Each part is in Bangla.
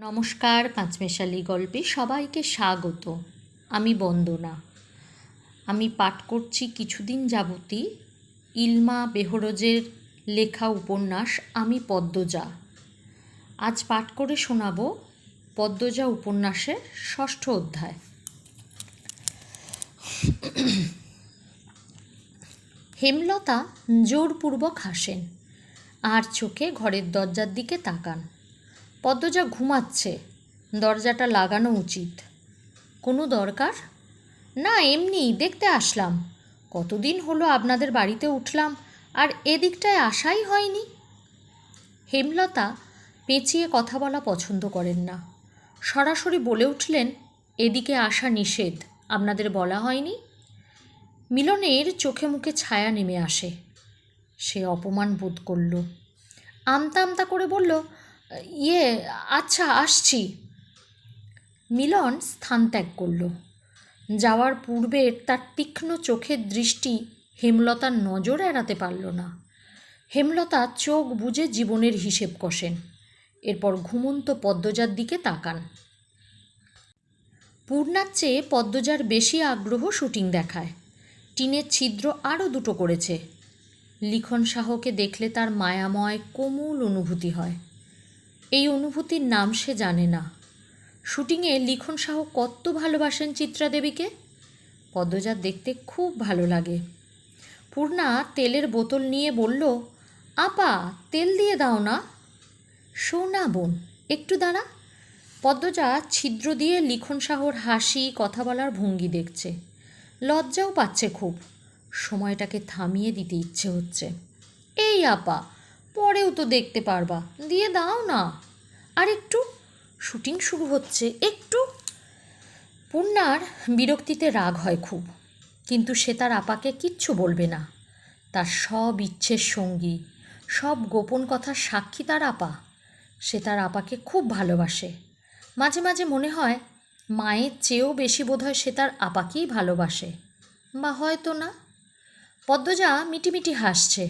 নমস্কার, পাঁচমেশালি গল্পে সবাইকে স্বাগত। আমি বন্দনা। আমি পাঠ করছি কিছুদিন যাবতই ইলমা বেহরজের লেখা উপন্যাস আমি পদ্মজা। আজ পাঠ করে শোনাব পদ্মজা উপন্যাসের 6ঠ অধ্যায়। হেমলতা জোরপূর্বক হাসেন আর চোখে ঘরের দরজার দিকে তাকান। পদ্মজা ঘুমাচ্ছে, দরজাটা লাগানো উচিত। কোনো দরকার? না, এমনি দেখতে আসলাম। কতদিন হলো আপনাদের বাড়িতে উঠলাম আর এদিকটায় আসাই হয়নি। হেমলতা পেঁচিয়ে কথা বলা পছন্দ করেন না। সরাসরি বলে উঠলেন, এদিকে আসা নিষেধ, আপনাদের বলা হয়নি। মিলনের চোখে মুখে ছায়া নেমে আসে। সে অপমান বোধ করল। আমতা আমতা করে বলল, আচ্ছা আসছি। মিলন স্থান ত্যাগ করল। যাওয়ার পূর্বের তার তীক্ষ্ণ চোখের দৃষ্টি হেমলতার নজর এড়াতে পারল না। হেমলতা চোখ বুজে জীবনের হিসেব কষেন। এরপর ঘুমন্ত পদ্মজার দিকে তাকান। পূর্ণার চেয়ে পদ্মজার বেশি আগ্রহ শুটিং দেখায়। টিনের ছিদ্র আরও 2টো করেছে। লিখন সাহকে দেখলে তার মায়াময় কোমল অনুভূতি হয়। এই অনুভূতির নাম সে জানে না। শুটিংয়ে লিখন সাহ কত ভালোবাসেন চিত্রা দেবীকে। পদ্মজার দেখতে খুব ভালো লাগে। পূর্ণা তেলের বোতল নিয়ে বলল, আপা তেল দিয়ে দাও না। শোনা বোন, একটু দাঁড়া। পদ্মজা ছিদ্র দিয়ে লিখন সাহর হাসি, কথা বলার ভঙ্গি দেখছে। লজ্জাও পাচ্ছে খুব। সময়টাকে থামিয়ে দিতে ইচ্ছে হচ্ছে। এই আপা, পরেও তো দেখতে পারবা, দিয়ে দাও না। আর একটু, শুটিং শুরু হচ্ছে, একটু। পূর্ণার বিরক্তিতে রাগ হয় খুব, কিন্তু সে তার আপাকে কিচ্ছু বলবে না। তার সব ইচ্ছের সঙ্গী, সব গোপন কথার সাক্ষী তার আপা। সে তার আপাকে খুব ভালোবাসে। মাঝে মাঝে মনে হয় মায়ের চেয়েও বেশি বোধহয় সে তার আপাকেই ভালোবাসে, বা হয়তো না। পদ্মজা মিটিমিটি হাসছে।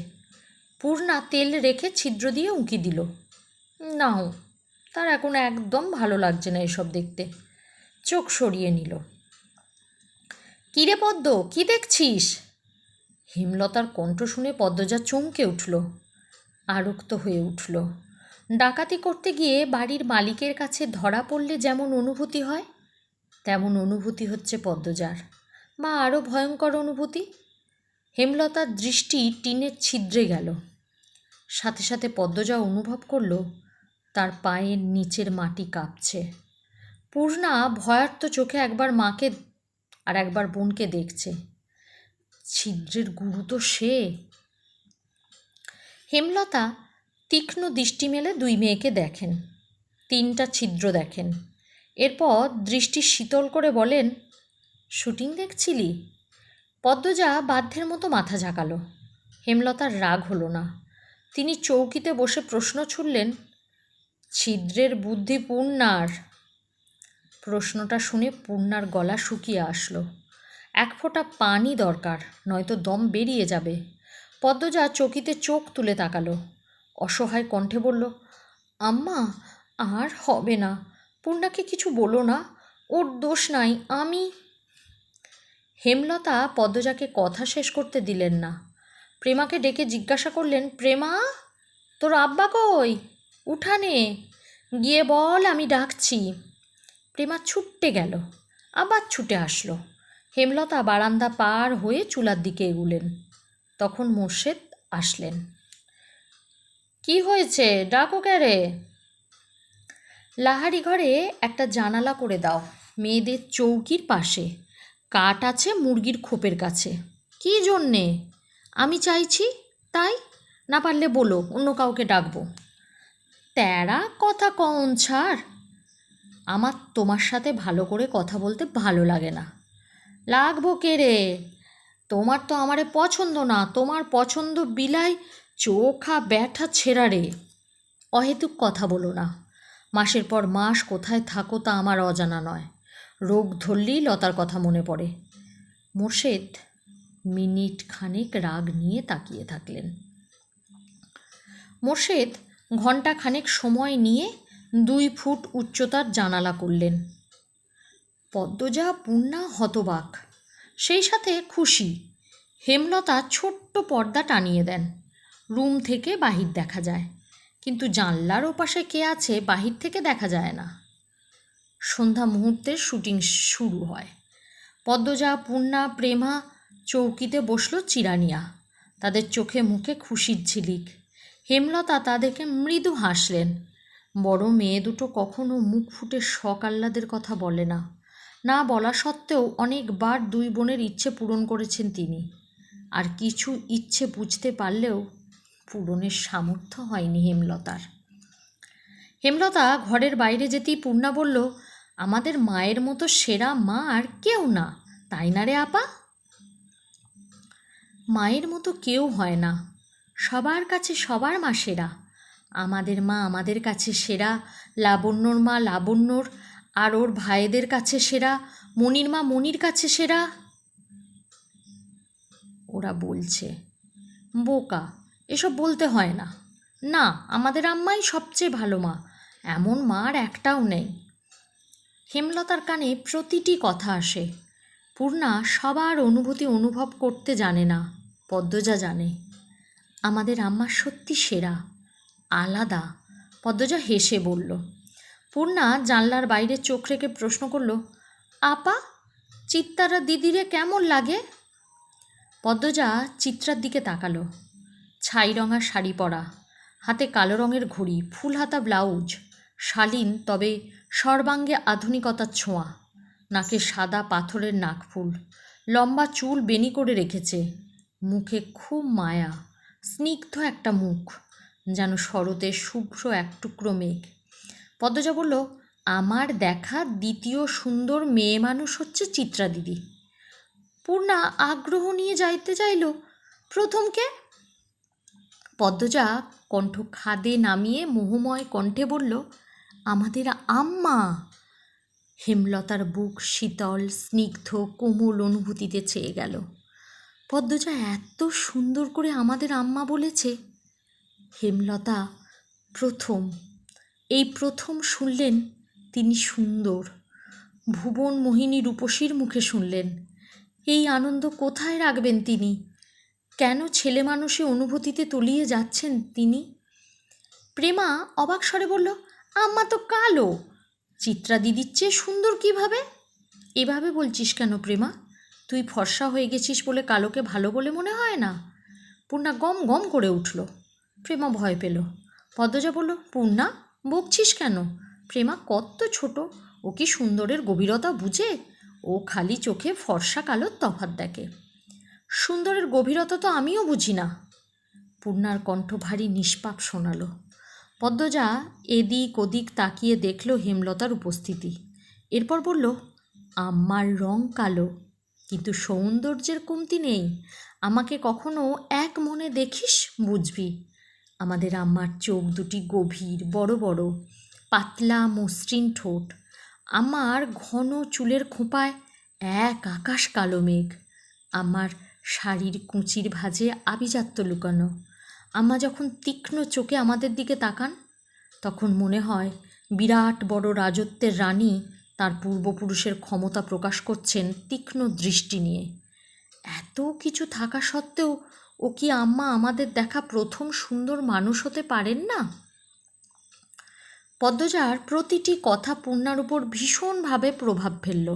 পূর্ণা তেল রেখে ছিদ্র দিয়ে উঁকি দিল। নাও, তার এখন একদম ভালো লাগছে না এসব দেখতে। চোখ সরিয়ে নিল। কিরে পদ্ম, কি দেখছিস? হেমলতার কণ্ঠ শুনে পদ্মজা চমকে উঠল, আরক্ত হয়ে উঠল। ডাকাতি করতে গিয়ে বাড়ির মালিকের কাছে ধরা পড়লে যেমন অনুভূতি হয়, তেমন অনুভূতি হচ্ছে পদ্মজার, বা আরও ভয়ঙ্কর অনুভূতি। হেমলতার দৃষ্টি টিনের ছিদ্রে গেল। সাথে সাথে পদ্মজা অনুভব করল তার পায়ের নিচের মাটি কাঁপছে। পূর্ণা ভয়ার্ত চোখে একবার মাকে আর একবার বোনকে দেখছে। ছিদ্রের গুরু তো সে। হেমলতা তীক্ষ্ণ দৃষ্টি মেলে 2 মেয়েকে দেখেন। 3টা ছিদ্র দেখেন। এরপর দৃষ্টি শীতল করে বলেন, শুটিং দেখছিলি? পদ্মজা বাধ্যের মতো মাথা ঝাঁকালো। হেমলতার রাগ হলো না। তিনি চৌকিতে বসে প্রশ্ন ছুড়লেন, ছিদ্রের বুদ্ধি পূর্ণার? প্রশ্নটা শুনে পূর্ণার গলা শুকিয়ে আসলো। 1 ফোঁটা পানি দরকার, নয়তো দম বেরিয়ে যাবে। পদ্মজা চৌকিতে চোখ তুলে তাকালো। অসহায় কণ্ঠে বলল, আম্মা আর হবে না, পূর্ণাকে কিছু বলো না, ওর দোষ নাই। আমি। হেমলতা পদ্মজাকে কথা শেষ করতে দিলেন না। প্রেমাকে ডেকে জিজ্ঞাসা করলেন, প্রেমা, তোর আব্বা কই? উঠানে গিয়ে বল আমি ডাকছি। প্রেমা ছুটতে গেল, আবার ছুটে আসলো। হেমলতা বারান্দা পার হয়ে চুলার দিকে এগুলেন। তখন মোর্শেদ আসলেন। কি হয়েছে, ডাকো ক্যারে? লাহারি ঘরে একটা জানালা করে দাও, মেয়েদের চৌকির পাশে। কাঠ আছে মুরগির খোপের কাছে। কি জন্যে? আমি চাইছি তাই। না পারলে বলো, অন্য কাউকে ডাকবো। তেরা কথা কন ছাড়। আমার তোমার সাথে ভালো করে কথা বলতে ভালো লাগে না। লাগবো কে রে? তোমার তো আমারে পছন্দ না। তোমার পছন্দ বিলাই চোখা ব্যাঠা ছেঁড়া রে। অহেতুক কথা বলো না। মাসের পর মাস কোথায় থাকো তা আমার অজানা নয়। রোগ ধরলেই লতার কথা মনে পড়ে। মোর্শেদ মিনিট খানেক রাগ নিয়ে তাকিয়ে থাকলেন। মোর্শেদ ঘণ্টা খানেক সময় নিয়ে 2 ফুট উচ্চতার জানালা করলেন। পদ্মজা, পূর্ণা হতবাক, সেই সাথে খুশি। হেমলতা ছোট্ট পর্দা টানিয়ে দেন। রুম থেকে বাহির দেখা যায়, কিন্তু জানলার ওপাশে কে আছে বাহির থেকে দেখা যায় না। সন্ধ্যা মুহূর্তে শুটিং শুরু হয়। পদ্মজা, পূর্ণা, প্রেমা চৌকিতে বসল চিরানিয়া। তাদের চোখে মুখে খুশির ঝিলিক। হেমলতা তাদেরকে মৃদু হাসলেন। বড় মেয়ে দুটো কখনো মুখ ফুটে শখ আহ্লাদের কথা বলে না। না বলা সত্ত্বেও অনেকবার 2 বোনের ইচ্ছে পূরণ করেছেন তিনি। আর কিছু ইচ্ছে বুঝতে পারলেও পূরণের সামর্থ্য হয়নি হেমলতার। হেমলতা ঘরের বাইরে যেতেই পূর্ণা বলল, আমাদের মায়ের মতো সেরা মা আর কেউ না, তাই না রে আপা? মায়ের মতো কেউ হয় না, সবার কাছে সবার মা সেরা। আমাদের মা আমাদের কাছে সেরা, লাবণ্যর মা লাবণ্যর আর ওর ভাইদের কাছে সেরা, মনির মা মনির কাছে সেরা। ওরা বলছে, বোকা, এসব বলতে হয় না। না, আমাদের আম্মাই সবচেয়ে ভালো মা, এমন মা আর একটাও নেই। হেমলতার কানে প্রতিটি কথা আসে। পূর্ণা সবার অনুভূতি অনুভব করতে জানে না, পদ্মজা জানে। আমাদের আম্মা সত্যি সেরা, আলাদা। পদ্মজা হেসে বলল। পূর্ণা জানলার বাইরে চোখ রেখে প্রশ্ন করল, আপা, চিত্তারা দিদিরে কেমন লাগে? পদ্মজা চিত্রার দিকে তাকালো। ছাই রঙা শাড়ি পরা, হাতে কালো রঙের ঘড়ি, ফুল হাতা ব্লাউজ, শালীন তবে সর্বাঙ্গে আধুনিকতার ছোঁয়া। নাকে সাদা পাথরের নাকফুল, লম্বা চুল বেনি করে রেখেছে। মুখে খুব মায়া, স্নিগ্ধ একটা মুখ, যেন শরতের শুভ্র এক টুকরো মেঘ। পদ্মজা বলল, আমার দেখা দ্বিতীয় সুন্দর মেয়ে মানুষ হচ্ছে চিত্রা দিদি। পূর্ণা আগ্রহ নিয়ে যাইতে চাইল, প্রথমকে? পদ্মজা কণ্ঠ খাদে নামিয়ে মোহময় কণ্ঠে বলল, আমাদের আম্মা। হেমলতার বুক শীতল স্নিগ্ধ কোমল অনুভূতিতে ছেয়ে গেল। পদ্মজা এত সুন্দর করে আমাদের আম্মা বলেছে। হেমলতা প্রথম শুনলেন তিনি সুন্দর। ভুবন মোহিনী রূপসীর মুখে শুনলেন। এই আনন্দ কোথায় রাখবেন তিনি? কেন ছেলে মানুষে অনুভূতিতে তলিয়ে যাচ্ছেন তিনি? প্রেমা অবাক স্বরে বলল, আম্মা তো কালো, চিত্রা দিদির চেয়ে সুন্দর কিভাবে? এভাবে বলছিস কেন প্রেমা? তুই ফর্সা হয়ে গেছিস বলে কালোকে ভালো বলে মনে হয় না? পূর্ণা গম গম করে উঠল। প্রেমা ভয় পেল। পদ্মজা বলল, পূর্ণা, বকছিস কেন? প্রেমা কত ছোট, ও কি সুন্দরের গভীরতা বুঝে? ও খালি চোখে ফর্সা কালোর তফাৎ দেখে। সুন্দরের গভীরতা তো আমিও বুঝি না। পূর্ণার কণ্ঠ ভারী নিষ্পাপ শোনালো। পদ্মজা এদিক ওদিক তাকিয়ে দেখল হেমলতার উপস্থিতি। এরপর বলল, আম্মার রং কালো, কিন্তু সৌন্দর্যের কমতি নেই। আমাকে কখনো এক মনে দেখিস, বুঝবি। আমাদের আম্মার চোখ দুটি গভীর, বড় বড়, পাতলা মসৃণ ঠোঁট। আমার ঘন চুলের খোঁপায় এক আকাশ কালো মেঘ। আমার শাড়ির কুঁচির ভাঁজে আভিজাত্য লুকানো। আম্মা যখন তীক্ষ্ণ চোখে আমাদের দিকে তাকান, তখন মনে হয় বিরাট বড় রাজত্বের রানী তার পূর্বপুরুষের ক্ষমতা প্রকাশ করছেন তীক্ষ্ণ দৃষ্টি নিয়ে। এত কিছু থাকা সত্ত্বেও ও কি আম্মা আমাদের দেখা প্রথম সুন্দর মানুষ হতে পারেন না? পদ্মজার প্রতিটি কথা পূর্ণার উপর ভীষণভাবে প্রভাব ফেলল।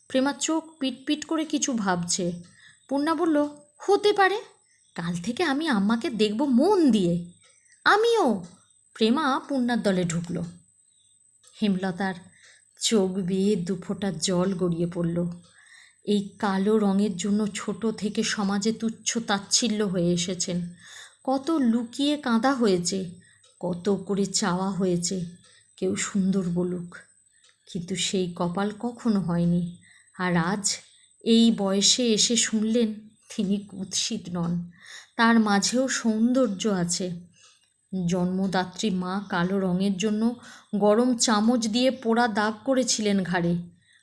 প্রেমা চোখ পিটপিট করে কিছু ভাবছে। পূর্ণা বলল, হতে পারে। কাল থেকে আমি আম্মাকে দেখব মন দিয়ে। আমিও। প্রেমা পূর্ণার দলে ঢুকল। হেমলতার চোখ বেয়ে 2 ফোঁটা জল গড়িয়ে পড়ল। এই কালো রঙের জন্য ছোট থেকে সমাজে তুচ্ছ তাচ্ছিল্য হয়ে এসেছেন। কত লুকিয়ে কাঁদা হয়েছে, কত করে চাওয়া হয়েছে কেউ সুন্দর বলুক, কিন্তু সেই কপাল কখনো হয়নি। আর আজ এই বয়সে এসে শুনলেন তিনি কুৎসিত নন, তার মাঝেও সৌন্দর্য আছে। জন্মদাত্রী মা কালো রঙের জন্য গরম চামচ দিয়ে পোড়া দাগ করেছিলেন ঘাড়ে,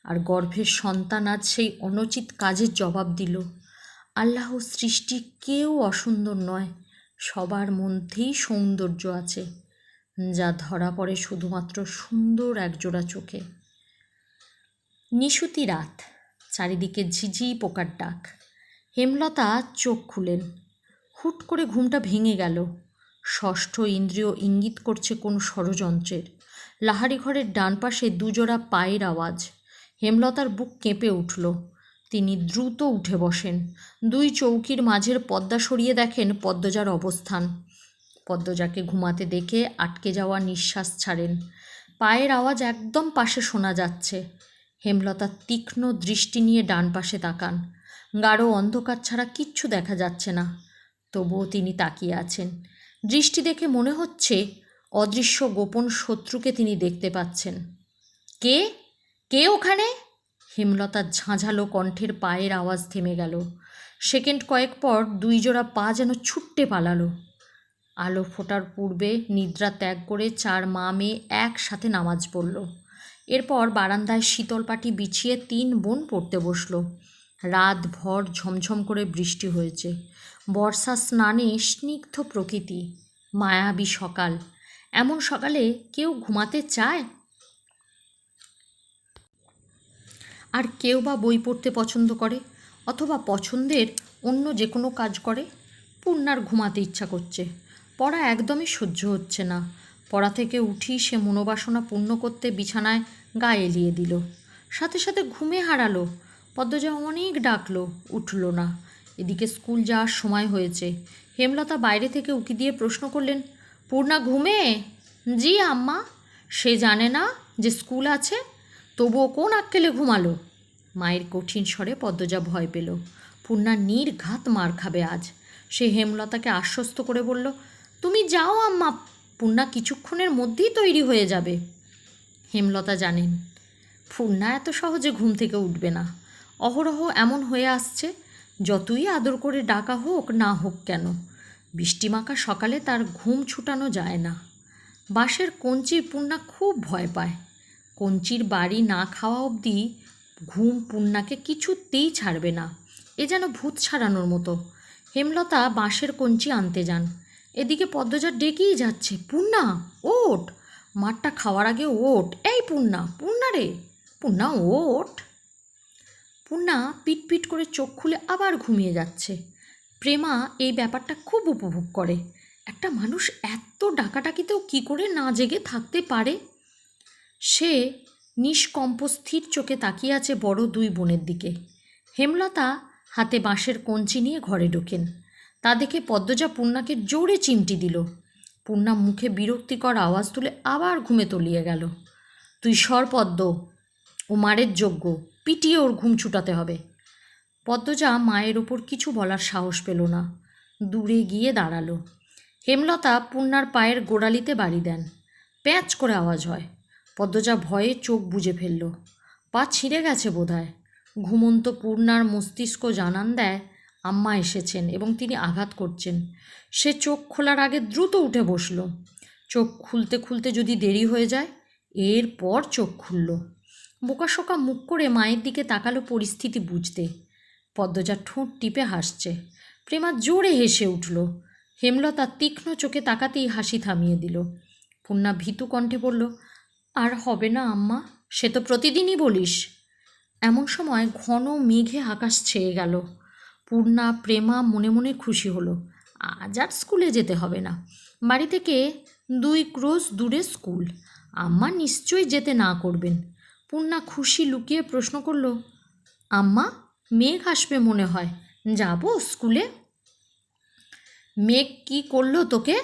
আর গর্ভের সন্তান আজ সেই অনুচিত কাজের জবাব দিল। আল্লাহ সৃষ্টি কেউ অসুন্দর নয়, সবার মধ্যেই সৌন্দর্য আছে। যা ধরা পড়ে শুধুমাত্র সুন্দর একজোড়া চোখে। নিশুতি রাত, চারিদিকে ঝিঝি পোকার ডাক। হেমলতা চোখ খুলেন। হুট করে ঘুমটা ভেঙে গেল। ষষ্ঠ ইন্দ্রিয় ইঙ্গিত করছে কোনো ষড়যন্ত্রের। লাহারি ঘরের ডান পাশে দুজোড়া পায়ের আওয়াজ। হেমলতার বুক কেঁপে উঠল। তিনি দ্রুত উঠে বসেন। দুই চৌকির মাঝের পর্দা সরিয়ে দেখেন পদ্মজার অবস্থান। পদ্মজাকে ঘুমাতে দেখে আটকে যাওয়া নিঃশ্বাস ছাড়েন। পায়ের আওয়াজ একদম পাশে শোনা যাচ্ছে। হেমলতা তীক্ষ্ণ দৃষ্টি নিয়ে ডান পাশে তাকান। গাঢ় অন্ধকার ছাড়া কিচ্ছু দেখা যাচ্ছে না, তবুও তিনি তাকিয়ে আছেন। দৃষ্টি দেখে মনে হচ্ছে অদৃশ্য গোপন শত্রুকে তিনি দেখতে পাচ্ছেন। কে কে ওখানে? হেমলতার ঝাঁঝালো কণ্ঠের পায়ের আওয়াজ থেমে গেল। সেকেন্ড কয়েক পর দুই জোড়া পা যেন ছুট্টে পালালো। আলো ফোটার পূর্বে নিদ্রা ত্যাগ করে চার মা মেয়ে একসাথে নামাজ পড়ল। এরপর বারান্দায় শীতল পাটি বিছিয়ে তিন বোন পড়তে বসল। রাত ভর ঝমঝম করে বৃষ্টি হয়েছে। বর্ষা স্নানে স্নিগ্ধ প্রকৃতি, মায়াবী সকাল। এমন সকালে কেউ ঘুমাতে চায়? আর কেউ বা বই পড়তে পছন্দ করে, অথবা পছন্দের অন্য যে কোনো কাজ করে। পূর্ণার ঘুমাতে ইচ্ছা করছে, পড়া একদমই সহ্য হচ্ছে না। পড়া থেকে উঠি সে মনোবাসনা পূর্ণ করতে বিছানায় গা এলিয়ে দিল। সাথে সাথে ঘুমে হারালো। পদ্মজা অনেক ডাকলো, উঠল না। এদিকে স্কুল যাওয়ার সময় হয়েছে। হেমলতা বাইরে থেকে উকি দিয়ে প্রশ্ন করলেন, পূর্ণা ঘুমে? জি আম্মা। সে জানে না যে স্কুল আছে, তবুও কোন আক্কেলে ঘুমালো? মায়ের কঠিন স্বরে পদ্মজা ভয় পেল। পূর্ণা নির্ঘাত মার খাবে আজ। সে হেমলতাকে আশ্বস্ত করে বলল, তুমি যাও আম্মা, পূর্ণা কিছুক্ষণের মধ্যেই তৈরি হয়ে যাবে। হেমলতা জানেন পূর্ণা এত সহজে ঘুম থেকে উঠবে না। অহরহ এমন হয়ে আসছে, যতই আদর করে ডাকা হোক না হোক কেন, বৃষ্টিমাখা সকালে তার ঘুম ছুটানো যায় না। বাঁশের কঞ্চির পূর্ণা খুব ভয় পায়। কঞ্চির বাড়ি না খাওয়া অবধি ঘুম পূর্ণাকে কিছুতেই ছাড়বে না। এ যেন ভূত ছাড়ানোর মতো। হেমলতা বাঁশের কঞ্চি আনতে যান। এদিকে পদ্মজা ডেকেই যাচ্ছে, পূর্ণা ওঠ, মাঠটা খাওয়ার আগে ওঠ, এই পূর্ণা, পূর্ণা রে, পূর্ণা ওঠ। পূর্ণা পিটপিট করে চোখ খুলে আবার ঘুমিয়ে যাচ্ছে। প্রেমা এই ব্যাপারটা খুব উপভোগ করে। একটা মানুষ এত ডাকাডাকিতেও কী করে না জেগে থাকতে পারে? সে নিষ্কম্প স্থির চোখে তাকিয়ে আছে বড় দুই বোনের দিকে। হেমলতা হাতে বাঁশের কঞ্চি নিয়ে ঘরে ঢোকেন। তা দেখে পদ্মজা পূর্ণাকে জোরে চিমটি দিল। পূর্ণা মুখে বিরক্তিকর আওয়াজ তুলে আবার ঘুমে তলিয়ে গেল। তুই সর পদ্ম, ও মারের যোগ্য, পিটিয়ে ওর ঘুম ছুটাতে হবে। পদ্মজা মায়ের ওপর কিছু বলার সাহস পেল না, দূরে গিয়ে দাঁড়ালো। হেমলতা পূর্ণার পায়ের গোড়ালিতে বাড়ি দেন। প্যাঁচ করে আওয়াজ হয়। পদ্মজা ভয়ে চোখ বুজে ফেলল। পা ছিঁড়ে গেছে বোধহয়। ঘুমন্ত পূর্ণার মস্তিষ্ক জানান দেয় আম্মা এসেছেন এবং তিনি আঘাত করছেন। সে চোখ খোলার আগে দ্রুত উঠে বসল। চোখ খুলতে খুলতে যদি দেরি হয়ে যায়, এরপর চোখ খুলল। বোকাশোকা মুখ করে মায়ের দিকে তাকালো পরিস্থিতি বুঝতে। পদ্মজা ঠোঁট টিপে হাসছে। প্রেমা জোরে হেসে উঠল। হেমলতা তীক্ষ্ণ চোখে তাকাতেই হাসি থামিয়ে দিল। পূর্ণা ভীতু কণ্ঠে বলল, আর হবে না আম্মা, সে তো প্রতিদিনই বলিস। এমন সময় ঘন মেঘে আকাশ ছেয়ে গেল। পূর্ণা প্রেমা মনে মনে খুশি হলো। আজ আর স্কুলে যেতে হবে না। বাড়ি থেকে 2 ক্রোশ দূরে স্কুল। আম্মা নিশ্চয়ই যেতে না করবেন। পূর্ণা খুশি লুকিয়ে প্রশ্ন করল, আম্মা মেঘ আসবে মনে হয়, যাব স্কুলে? মেঘ কি করলো তোকে?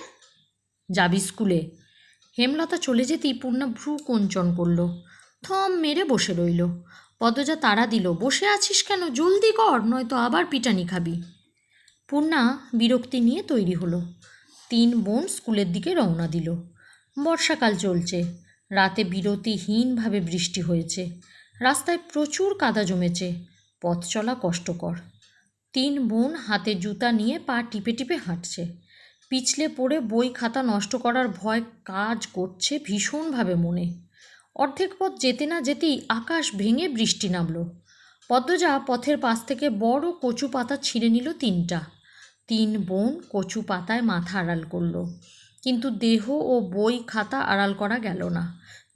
যাবি স্কুলে? হেমলতা চলে যেতেই পূর্ণা ভ্রু কোঞ্চন করল। থম মেরে বসে রইল। পদ্মজা তাড়া দিল, বসে আছিস কেন, জলদি কর, নয়তো আবার পিটানি খাবি। পূর্ণা বিরক্তি নিয়ে তৈরি হলো। 3 বোন স্কুলের দিকে রওনা দিল। বর্ষাকাল চলছে। রাতে বিরতিহীনভাবে বৃষ্টি হয়েছে। রাস্তায় প্রচুর কাদা জমেছে। পথ চলা কষ্টকর। 3 বোন হাতে জুতা নিয়ে পা টিপে টিপে হাঁটছে। পিছলে পড়ে বই খাতা নষ্ট করার ভয় কাজ করছে ভীষণভাবে মনে। অর্ধেক পথ যেতে না যেতেই আকাশ ভেঙে বৃষ্টি নামল। পদ্মজা পথের পাশ থেকে বড় কচু পাতা ছিঁড়ে নিল 3টা। 3 বোন কচু পাতায় মাথা আড়াল করল। কিন্তু দেহ ও বই খাতা আড়াল করা গেল না।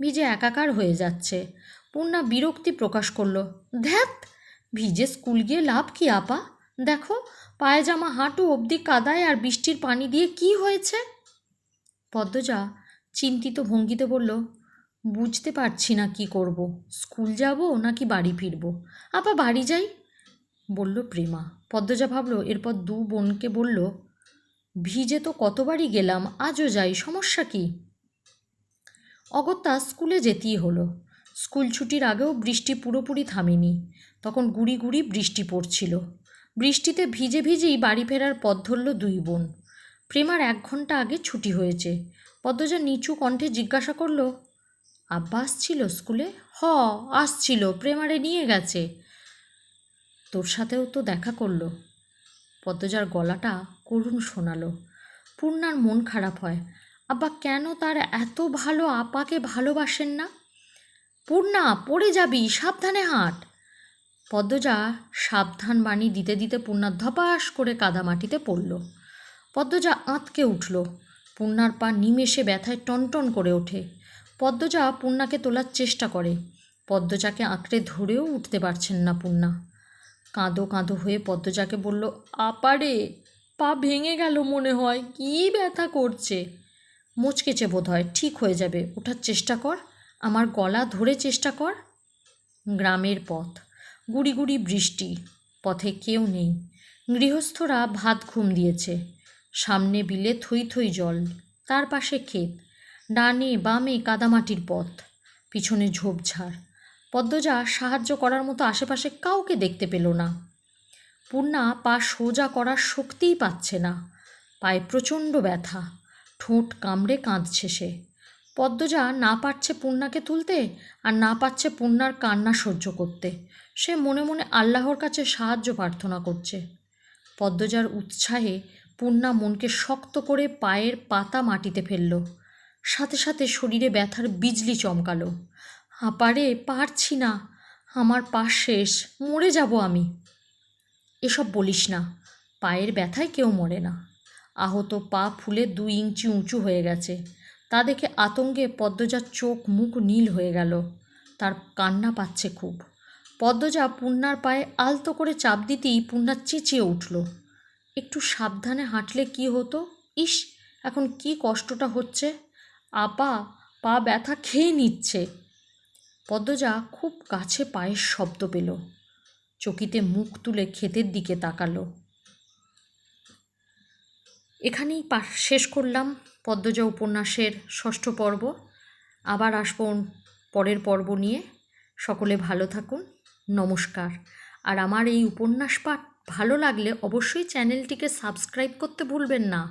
ভিজে একাকার হয়ে যাচ্ছে। পূর্ণা বিরক্তি প্রকাশ করলো। ধ্যাত, ভিজে স্কুল গিয়ে লাভ কি আপা? দেখো, পায়জামা হাঁটু অবধি কাদায়, আর বৃষ্টির পানি দিয়ে কি হয়েছে? পদ্মজা চিন্তিত ভঙ্গিতে বলল, বুঝতে পারছি না কি করব। স্কুল যাব নাকি বাড়ি ফিরব? আপা বাড়ি যাই, বলল প্রেমা। পদ্মজা ভাবল, এরপর দু বোনকে বলল, ভিজে তো কতবারই গেলাম, আজও যাই, সমস্যা কি? অগত্যা স্কুলে যেতেই হলো। স্কুল ছুটির আগেও বৃষ্টি পুরোপুরি থামেনি। তখন গুড়ি গুড়ি বৃষ্টি পড়ছিল। বৃষ্টিতে ভিজে ভিজেই বাড়ি ফেরার পথ ধরল দুই বোন। প্রেমার 1 ঘন্টা আগে ছুটি হয়েছে। পদ্মজা নিচু কণ্ঠে জিজ্ঞাসা করল, আব্বা আসছিল স্কুলে? আসছিল, প্রেমারে নিয়ে গেছে। তোর সাথেও তো দেখা করলো। পদ্মজার গলাটা করুণ শোনালো। পূর্ণার মন খারাপ হয়। আব্বা কেন তার এত ভালো আপাকে ভালোবাসেন না? পূর্ণা, পড়ে যাবি, সাবধানে হাঁট। পদ্মজা সাবধান বাণী দিতে দিতে পূর্ণার ধপাস করে কাদামাটিতে পড়ল। পদ্মজা আঁতকে উঠল। পূর্ণার পা নিমেষে ব্যথায় টনটন করে ওঠে। পদ্মজা পূর্ণাকে তোলার চেষ্টা করে। পদ্মজাকে আঁকড়ে ধরেও উঠতে পারছেন না পূর্ণা। কাঁদো কাঁদো হয়ে পদ্মজাকে বলল, আপারে, পা ভেঙে গেল মনে হয়, কী ব্যথা করছে। মোচকেছে বোধ হয়, ঠিক হয়ে যাবে, ওঠার চেষ্টা কর, আমার গলা ধরে চেষ্টা কর। গ্রামের পথ, গুড়ি গুড়ি বৃষ্টি, পথে কেউ নেই। গৃহস্থরা ভাত ঘুম দিয়েছে। সামনে বিলে থই থই জল, তার পাশে ক্ষেত, ডানে বামে কাদামাটির পথ, পিছনে ঝোপঝাড়। পদ্মজা সাহায্য করার মতো আশেপাশে কাউকে দেখতে পেল না। পূর্ণা পা সোজা করার শক্তিই পাচ্ছে না। পায়ে প্রচণ্ড ব্যথা, ঠোঁট কামড়ে কাঁদছে সে। পদ্মজা না পারছে পূর্ণাকে তুলতে, আর না পারছে পূর্ণার কান্না সহ্য করতে। সে মনে মনে আল্লাহর কাছে সাহায্য প্রার্থনা করছে। পদ্মজার উৎসাহে পূর্ণা মনকে শক্ত করে পায়ের পাতা মাটিতে ফেলল। সাথে সাথে শরীরে ব্যথার বিজলি চমকালো। আপারে, পারছি না, আমার পা শেষ, মরে যাব আমি। এসব বলিস না, পায়ের ব্যথায় কেউ মরে না। আহত পা ফুলে 2 ইঞ্চি উঁচু হয়ে গেছে। তা দেখে আতঙ্কে পদ্মজার চোখ মুখ নীল হয়ে গেল। তার কান্না পাচ্ছে খুব। পদ্মজা পূর্ণার পায়ে আলতো করে চাপ দিতেই পূর্ণা চেঁচিয়ে উঠল। একটু সাবধানে হাঁটলে কি হতো? ইস, এখন কি কষ্টটা হচ্ছে। আপা, পা ব্যথা খেয়ে নিচ্ছে। পদ্মজা খুব কাছে পায়ের শব্দ পেল। চকিতে মুখ তুলে ক্ষেতের দিকে তাকালো। এখানেই শেষ করলাম পদ্মজা উপন্যাসের 6ষ্ঠ পর্ব। আবার আসবো পরের পর্ব নিয়ে। সকলে ভালো থাকুন, নমস্কার। আর আমার এই উপন্যাস পাঠ ভালো লাগলে অবশ্যই চ্যানেলটিকে সাবস্ক্রাইব করতে ভুলবেন না।